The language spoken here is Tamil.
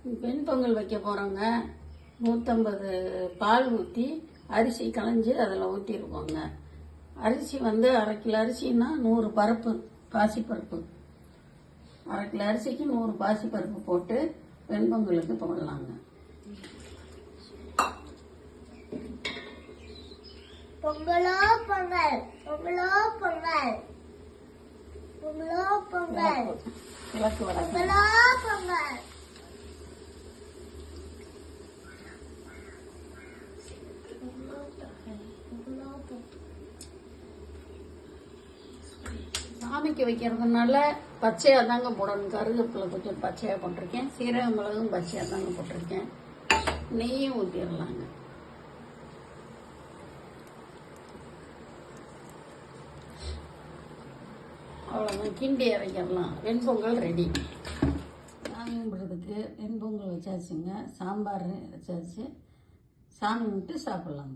வெண்பொங்கல் வைக்க போகிறோங்க. 150 பால் ஊற்றி அரிசி களைஞ்சி அதில் ஊற்றிருக்கோங்க. அரிசி வந்து 1/2 கிலோ அரிசின்னா 100 பருப்பு, பாசிப்பருப்பு. 1/2 கிலோ அரிசிக்கு 100 பாசிப்பருப்பு போட்டு வெண்பொங்கலுக்கு போடலாங்க. பொங்கலோ பொங்கல், பொங்கலோ பொங்கல், பொங்கலோ பொங்கல், கிழக்கு வடக்கு பொங்கலோ பொங்கல். சாமிக்கு வைக்கிறதுனால பச்சையாக தாங்க போடணும். கருவேப்பிலை கொஞ்சம் பச்சையாக போட்டிருக்கேன், சீரக மிளகும் பச்சையாக தாங்க போட்டிருக்கேன். நெய்யும் ஊற்றிடலாங்க. அவ்வளோதான், கிண்டி இறக்கிடலாம். வெண்பொங்கல் ரெடி. சாமி கும்பிட்றதுக்கு வெண்பொங்கல் வச்சாச்சுங்க. சாம்பார் வச்சாச்சு. சாமி கும்பிட்டு சாப்பிட்லாங்க.